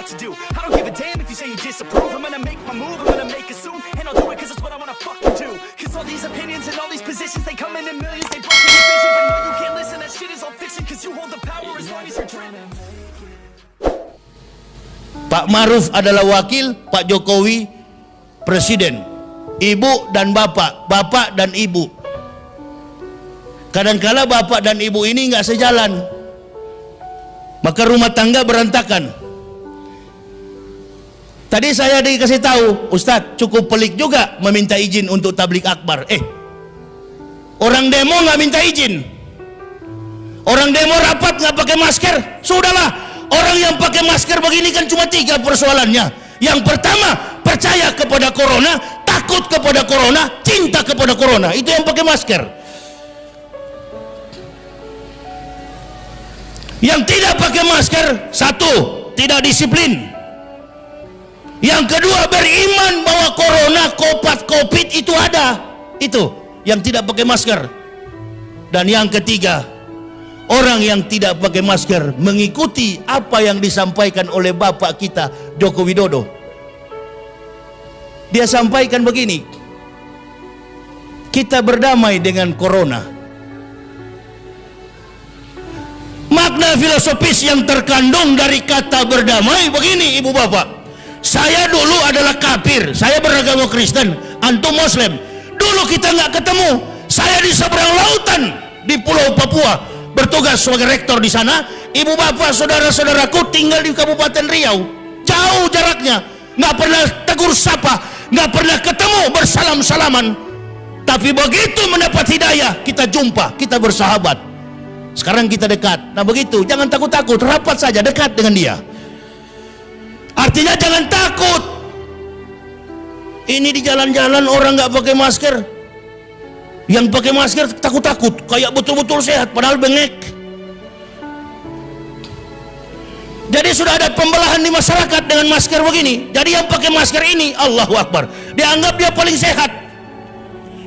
what to do. I don't give a damn if you say you disapprove. I'm gonna make my move, I'm gonna make it soon, and I'll do it cause it's what I wanna fucking do. Cause all these opinions and all these positions, they come in millions, they block your vision. But no, you can't listen, that shit is all fiction. Cause you hold the power as long as you're dreaming. Pak Maruf adalah wakil, Pak Jokowi presiden. Ibu dan bapak, bapak dan ibu. Kadangkala bapak dan ibu ini nggak sejalan, maka rumah tangga berantakan. Tadi saya dikasih tahu, Ustadz cukup pelik juga meminta izin untuk tablik akbar. Orang demo nggak minta izin, orang demo rapat nggak pakai masker. Sudahlah, orang yang pakai masker begini kan cuma 3 persoalannya. Yang pertama, percaya kepada corona, takut kepada corona, cinta kepada corona. Itu yang pakai masker. Yang tidak pakai masker, 1, tidak disiplin. Yang kedua, beriman bahwa corona, COVID itu ada. Itu yang tidak pakai masker. Dan yang ketiga, orang yang tidak pakai masker mengikuti apa yang disampaikan oleh Bapak kita Joko Widodo. Dia sampaikan begini, kita berdamai dengan corona. Makna filosofis yang terkandung dari kata berdamai begini, ibu bapak. Saya dulu adalah kafir, saya beragama Kristen, antum Muslim. Dulu kita nggak ketemu. Saya di seberang lautan di Pulau Papua, bertugas sebagai rektor di sana. Ibu bapak, saudara-saudaraku tinggal di Kabupaten Riau, jauh jaraknya, nggak pernah tegur sapa, nggak pernah ketemu bersalam-salaman. Tapi begitu mendapat hidayah, kita jumpa, kita bersahabat. Sekarang kita dekat. Nah begitu, jangan takut-takut, rapat saja, dekat dengan dia. Artinya jangan takut. Ini di jalan-jalan orang nggak pakai masker, yang pakai masker takut-takut, kayak betul-betul sehat, padahal bengek. Jadi sudah ada pembelahan di masyarakat dengan masker begini. Jadi yang pakai masker ini, Allahu Akbar, dianggap dia paling sehat.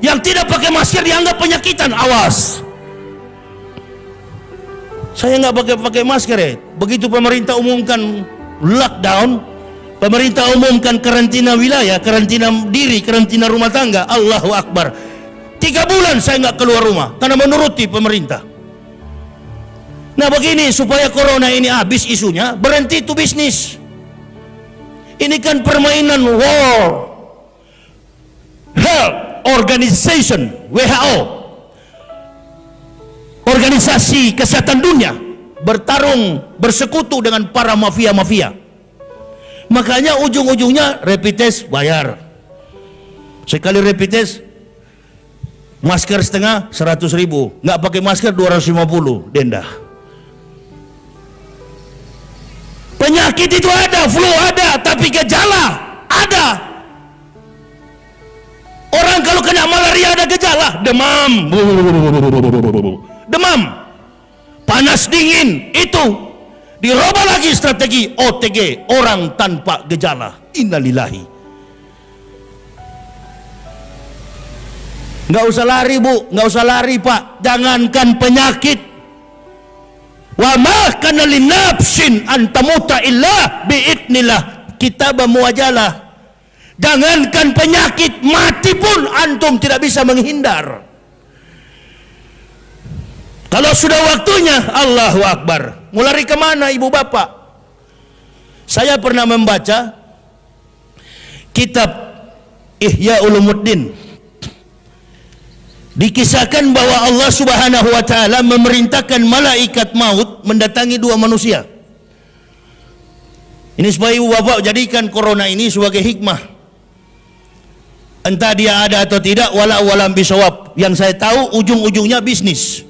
Yang tidak pakai masker dianggap penyakitan. Awas, saya nggak pakai masker ya. Begitu pemerintah umumkan lockdown, pemerintah umumkan karantina wilayah, karantina diri, karantina rumah tangga, Allahu Akbar, 3 bulan saya nggak keluar rumah karena menuruti pemerintah. Nah begini, supaya corona ini habis isunya, berhenti itu bisnis. Ini kan permainan World Health Organization, WHO, organisasi kesehatan dunia, bertarung, bersekutu dengan para mafia-mafia. Makanya ujung-ujungnya rapid test bayar. Sekali rapid test, masker setengah 100.000, nggak pakai masker 250 denda. Penyakit itu ada, flu ada, tapi gejala ada. Orang kalau kena malaria ada gejala, demam, demam, panas dingin, itu dirubah lagi strategi OTG, orang tanpa gejala. Innalillahi. Nggak usah lari bu, nggak usah lari pak, jangankan penyakit. Wa ma kana linafsin an tamuta illa biidnillah, kitab muwajalah. Jangankan penyakit, mati pun antum tidak bisa menghindar. Kalau sudah waktunya, Allahu Akbar, mau lari kemana ibu bapak? Saya pernah membaca kitab Ihya Ulumuddin. Dikisahkan bahwa Allah Subhanahu wa ta'ala memerintahkan malaikat maut mendatangi 2 manusia. Ini supaya ibu bapak jadikan corona ini sebagai hikmah. Entah dia ada atau tidak, walam bisawab. Yang saya tahu ujung-ujungnya bisnis.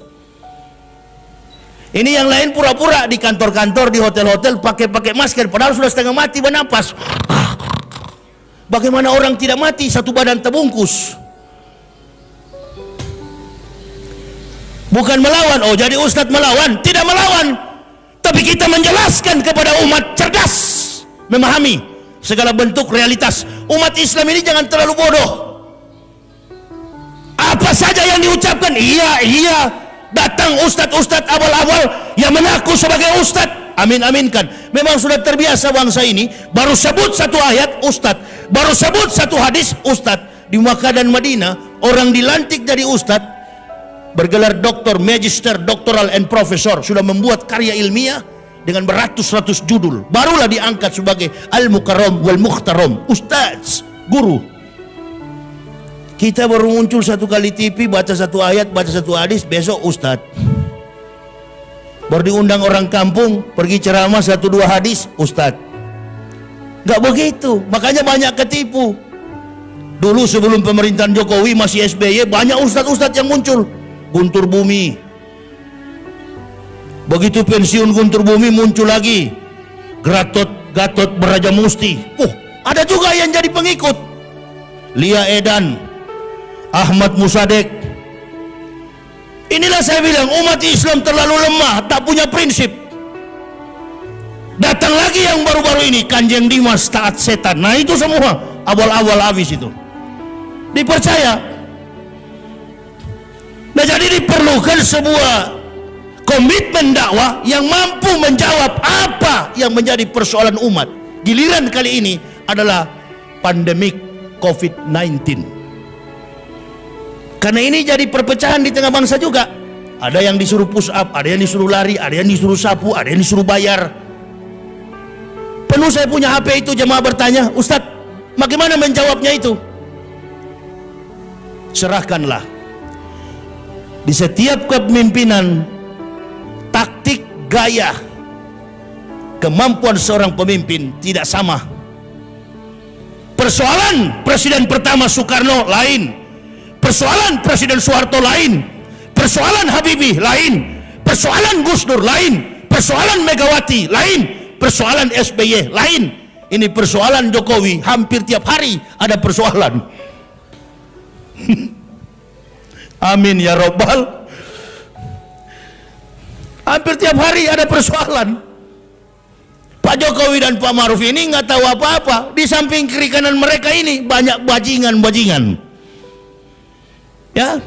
Ini yang lain pura-pura di kantor-kantor, di hotel-hotel pakai masker, padahal sudah setengah mati bernapas. Bagaimana orang tidak mati, satu badan terbungkus? Bukan melawan, oh jadi ustadz melawan? Tidak melawan, tapi kita menjelaskan kepada umat cerdas, memahami segala bentuk realitas. Umat Islam ini jangan terlalu bodoh. Apa saja yang diucapkan, iya. Datang ustadz-ustadz awal-awal yang mengaku sebagai ustadz, Amin-aminkan. Memang sudah terbiasa bangsa ini, baru sebut satu ayat, Ustadz. Baru sebut satu hadis, Ustadz. Di Makkah dan Madinah, orang dilantik jadi Ustadz, bergelar doktor, magister, doktoral, and profesor, sudah membuat karya ilmiah dengan beratus-ratus judul, barulah diangkat sebagai al-mukarram wal mukhtaram, Ustadz, guru. Kita baru muncul satu kali TV, baca satu ayat, baca satu hadis, besok Ustadz. Baru diundang orang kampung, pergi ceramah satu dua hadis, Ustadz. Gak begitu, makanya banyak ketipu. Dulu sebelum pemerintahan Jokowi masih SBY, banyak ustadz-ustadz yang muncul. Guntur Bumi. Begitu pensiun Guntur Bumi, muncul lagi Gatot Brajamusti. Ada juga yang jadi pengikut. Lia Edan, Ahmad Musadek. Inilah saya bilang, umat Islam terlalu lemah, tak punya prinsip. Datang lagi yang baru-baru ini, Kanjeng Dimas taat setan. Nah itu semua awal-awal habis itu dipercaya. Nah jadi diperlukan sebuah komitmen dakwah yang mampu menjawab apa yang menjadi persoalan umat. Giliran kali ini adalah pandemik COVID-19. Karena ini jadi perpecahan di tengah bangsa juga. Ada yang disuruh push up, ada yang disuruh lari, ada yang disuruh sapu, ada yang disuruh bayar. Penuh saya punya HP itu, jemaah bertanya, Ustadz, bagaimana menjawabnya itu? Serahkanlah. Di setiap kepemimpinan, taktik, gaya, kemampuan seorang pemimpin tidak sama. Persoalan Presiden pertama Soekarno lain, persoalan Presiden Soeharto lain, persoalan Habibie lain, persoalan Gus Dur lain, persoalan Megawati lain, persoalan SBY lain. Ini persoalan Jokowi, hampir tiap hari ada persoalan. Amin ya Rabbal. Hampir tiap hari ada persoalan. Pak Jokowi dan Pak Maruf ini nggak tahu apa-apa. Di samping kiri kanan mereka ini banyak bajingan-bajingan. Ya,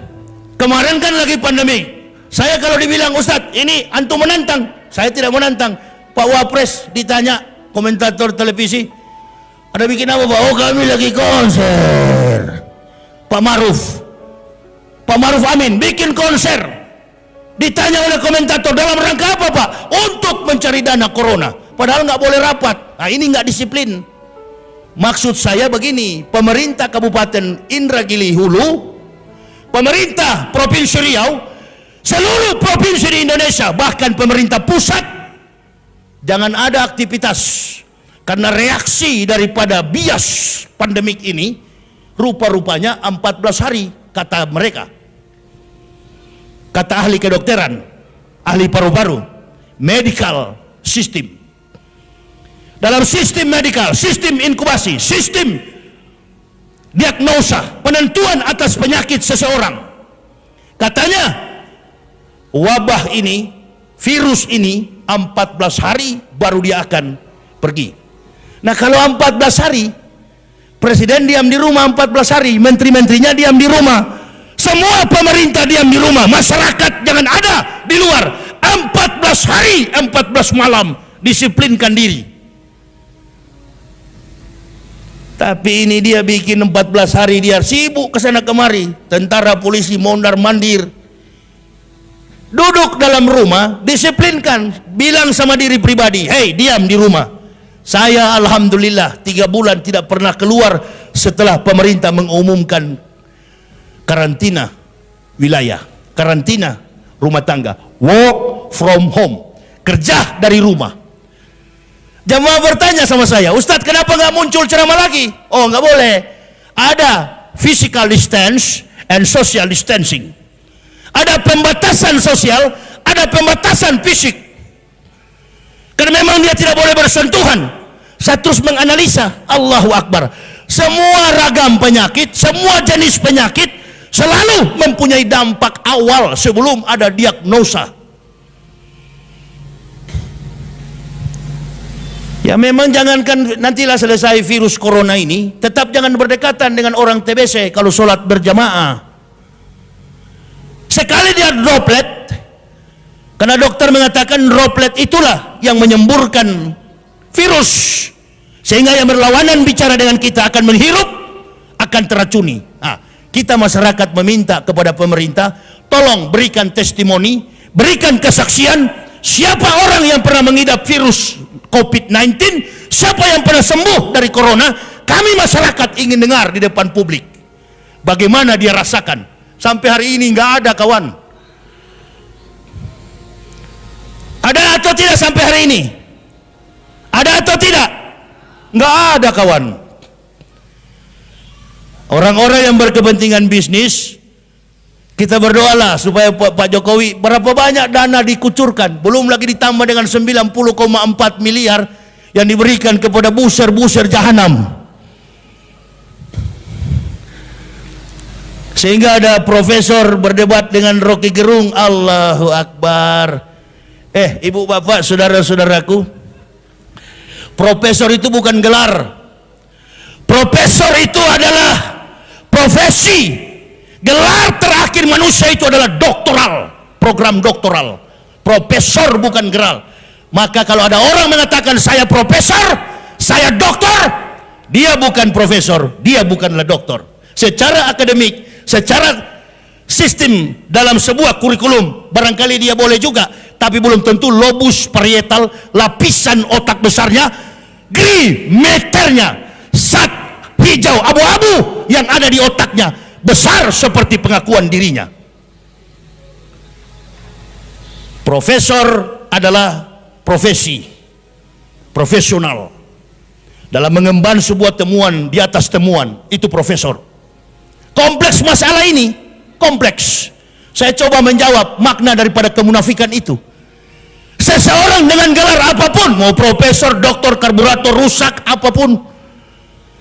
kemarin kan lagi pandemi. Saya kalau dibilang, Ustadz, ini antum menantang, saya tidak menantang. Pak Wapres ditanya, komentator televisi, ada bikin apa Pak? Oh kami lagi konser. Pak Maruf Amin bikin konser. Ditanya oleh komentator, dalam rangka apa Pak? Untuk mencari dana corona. Padahal nggak boleh rapat. Nah ini nggak disiplin. Maksud saya begini, pemerintah Kabupaten Indragiri Hulu, pemerintah Provinsi Riau, seluruh provinsi di Indonesia, bahkan pemerintah pusat, jangan ada aktivitas. Karena reaksi daripada bias pandemik ini, rupa-rupanya 14 hari, kata mereka. Kata ahli kedokteran, ahli paru-paru, medical system. Dalam sistem medikal, sistem inkubasi, sistem diagnosa, penentuan atas penyakit seseorang, katanya wabah ini, virus ini 14 hari baru dia akan pergi. Nah kalau 14 hari, presiden diam di rumah 14 hari, menteri-menterinya diam di rumah, semua pemerintah diam di rumah, masyarakat jangan ada di luar, 14 hari 14 malam disiplinkan diri. Tapi ini dia bikin 14 hari dia sibuk kesana kemari, tentara polisi mondar mandir, duduk dalam rumah, disiplinkan, bilang sama diri pribadi, hei diam di rumah. Saya alhamdulillah 3 bulan tidak pernah keluar setelah pemerintah mengumumkan karantina wilayah, karantina rumah tangga, work from home, kerja dari rumah. Jamaah bertanya sama saya, Ustadz kenapa nggak muncul ceramah lagi? Oh nggak boleh, ada physical distance and social distancing, ada pembatasan sosial, ada pembatasan fisik. Karena memang dia tidak boleh bersentuhan. Saya terus menganalisa, Allahu Akbar, semua ragam penyakit, semua jenis penyakit selalu mempunyai dampak awal sebelum ada diagnosa. Ya memang jangankan nantilah selesai virus corona ini, tetap jangan berdekatan dengan orang TBC kalau sholat berjamaah. Sekali dia droplet, Karena dokter mengatakan droplet itulah yang menyemburkan virus, sehingga yang berlawanan bicara dengan kita akan menghirup, akan teracuni. Kita masyarakat meminta kepada pemerintah, tolong berikan testimoni, berikan kesaksian, siapa orang yang pernah mengidap virus COVID-19, siapa yang pernah sembuh dari corona. Kami masyarakat ingin dengar di depan publik bagaimana dia rasakan. Sampai hari ini nggak ada, kawan. Ada atau tidak sampai hari ini? Ada atau tidak? Nggak ada, kawan. Orang-orang yang berkepentingan bisnis, kita berdoalah supaya Pak Jokowi, berapa banyak dana dikucurkan, belum lagi ditambah dengan 90,4 miliar yang diberikan kepada buser-buser jahanam. Sehingga ada profesor berdebat dengan Rocky Gerung. Allahu Akbar. Ibu bapak, saudara-saudaraku, profesor itu bukan gelar. Profesor itu adalah profesi. Gelar terakhir manusia itu adalah doktoral, program doktoral. Profesor bukan gelar. Maka kalau ada orang mengatakan saya profesor, saya doktor, dia bukan profesor, dia bukanlah doktor. Secara akademik, secara sistem dalam sebuah kurikulum, barangkali dia boleh juga, tapi belum tentu lobus parietal, lapisan otak besarnya, gri meternya, zat hijau abu-abu yang ada di otaknya besar seperti pengakuan dirinya. Profesor adalah profesi profesional dalam mengemban sebuah temuan di atas temuan, itu profesor. Kompleks masalah ini, kompleks. Saya coba menjawab makna daripada kemunafikan itu. Seseorang dengan gelar apapun, mau profesor, doktor, karburator, rusak, apapun,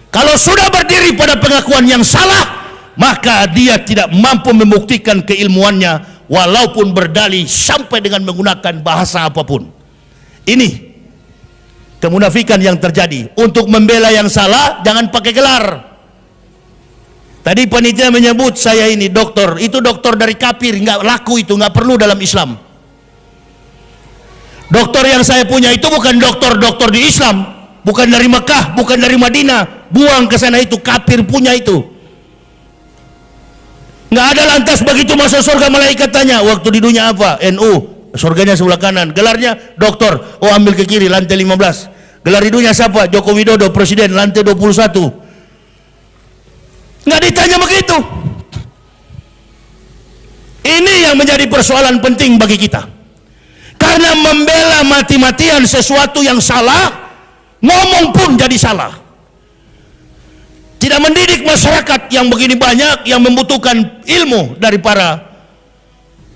kalau sudah berdiri pada pengakuan yang salah, maka dia tidak mampu membuktikan keilmuannya walaupun berdalih sampai dengan menggunakan bahasa apapun. Ini kemunafikan yang terjadi. Untuk membela yang salah, jangan pakai gelar. Tadi panitia menyebut saya ini dokter, itu dokter dari kafir, nggak laku itu, nggak perlu dalam Islam. Dokter yang saya punya itu bukan dokter di Islam, bukan dari Mekah, bukan dari Madinah, buang ke sana, itu kafir punya itu. Nggak ada lantas begitu masuk surga malaikat tanya, waktu di dunia apa? NU, surganya sebelah kanan, gelarnya dokter, oh ambil ke kiri, lantai 15. Gelar di dunia siapa? Joko Widodo, presiden, lantai 21. Nggak ditanya begitu. Ini yang menjadi persoalan penting bagi kita. Karena membela mati-matian sesuatu yang salah, ngomong pun jadi salah. Tidak mendidik masyarakat yang begini banyak, yang membutuhkan ilmu dari para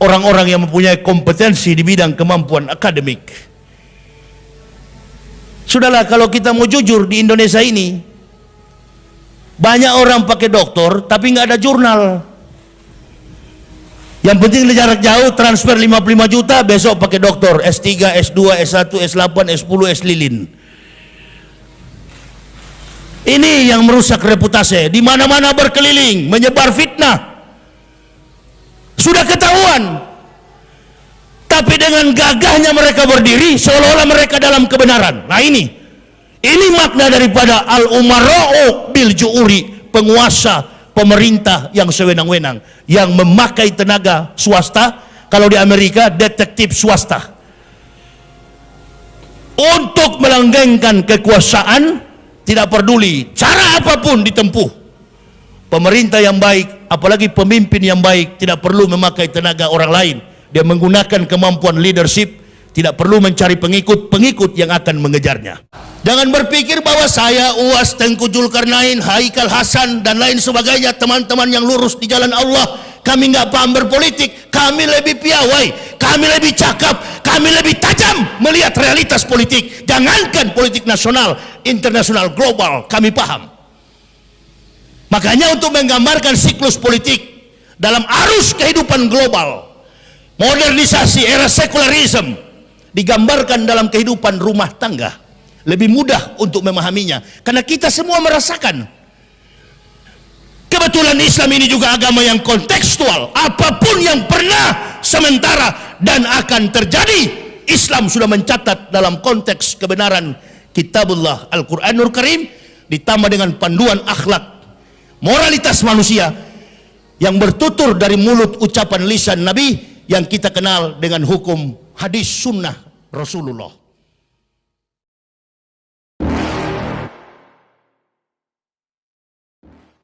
orang-orang yang mempunyai kompetensi di bidang kemampuan akademik. Sudahlah, kalau kita mau jujur, di Indonesia ini banyak orang pakai doktor tapi nggak ada jurnal. Yang penting jarak jauh, transfer 55 juta, besok pakai doktor, S3, S2, S1, S8, S10, S lilin. Ini yang merusak reputasi. Di mana-mana berkeliling, menyebar fitnah. Sudah ketahuan. Tapi dengan gagahnya mereka berdiri, seolah-olah mereka dalam kebenaran. Nah ini makna daripada al-umara'u bil ju'uri, penguasa pemerintah yang sewenang-wenang, yang memakai tenaga swasta. Kalau di Amerika, detektif swasta, untuk melanggengkan kekuasaan. Tidak peduli cara apapun ditempuh. Pemerintah yang baik, apalagi pemimpin yang baik, tidak perlu memakai tenaga orang lain. Dia menggunakan kemampuan leadership, tidak perlu mencari pengikut yang akan mengejarnya. Jangan berpikir bahwa saya, Uwas, Tengku Zulkarnain, Haikal Hasan, dan lain sebagainya, teman-teman yang lurus di jalan Allah, kami nggak paham berpolitik. Kami lebih piawai, kami lebih cakap, kami lebih tajam melihat realitas politik. Jangankan politik nasional, internasional, global, kami paham. Makanya untuk menggambarkan siklus politik dalam arus kehidupan global, modernisasi, era sekularisme, digambarkan dalam kehidupan rumah tangga, lebih mudah untuk memahaminya, karena kita semua merasakan. Kebetulan Islam ini juga agama yang kontekstual. Apapun yang pernah sementara dan akan terjadi. Islam sudah mencatat dalam konteks kebenaran Kitabullah Al-Quranul Karim ditambah dengan panduan akhlak moralitas manusia yang bertutur dari mulut ucapan lisan Nabi yang kita kenal dengan hukum hadis sunnah Rasulullah.